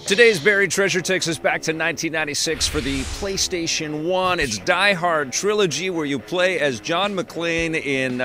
Today's buried treasure takes us back to 1996 for the PlayStation 1. It's Die Hard Trilogy, where you play as John McClane in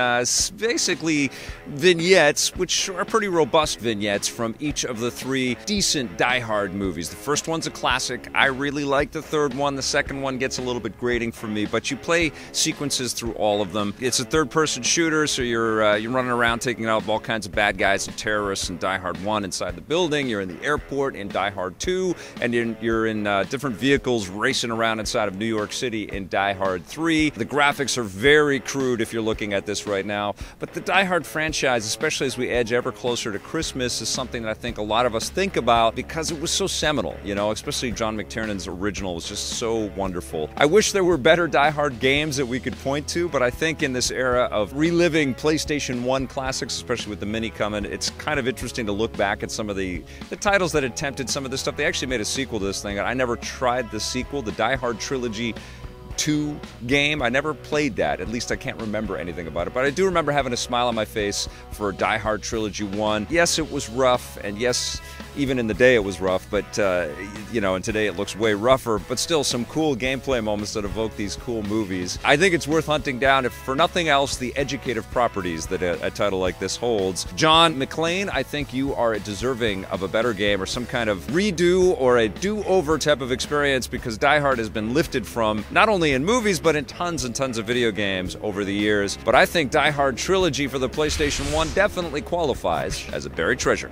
basically vignettes, which are pretty robust vignettes from each of the three decent Die Hard movies. The first one's a classic. I really like the third one. The second one gets a little bit grating for me, but you play sequences through all of them. It's a third-person shooter, so you're running around taking out all kinds of bad guys and terrorists in Die Hard 1 inside the building. You're in the airport in Die Hard 2, and you're in different vehicles racing around inside of New York City in Die Hard 3. The graphics are very crude if you're looking at this right now, but the Die Hard franchise, especially as we edge ever closer to Christmas, is something that I think a lot of us think about because it was so seminal, you know, especially John McTiernan's original was just so wonderful. I wish there were better Die Hard games that we could point to, but I think in this era of reliving PlayStation 1 classics, especially with the Mini coming, it's kind of interesting to look back at some of the titles that attempted some of this stuff. They actually made a sequel to this thing. I never tried the sequel, the Die Hard Trilogy 2 game. I never played that. At least I can't remember anything about it. But I do remember having a smile on my face for Die Hard Trilogy 1. Yes, it was rough, and yes, even in the day it was rough, but you know, and today it looks way rougher, but still some cool gameplay moments that evoke these cool movies. I think it's worth hunting down, if for nothing else, the educative properties that a title like this holds. John McClane, I think you are deserving of a better game or some kind of redo or a do-over type of experience, because Die Hard has been lifted from not only in movies, but in tons and tons of video games over the years. But I think Die Hard Trilogy for the PlayStation 1 definitely qualifies as a buried treasure.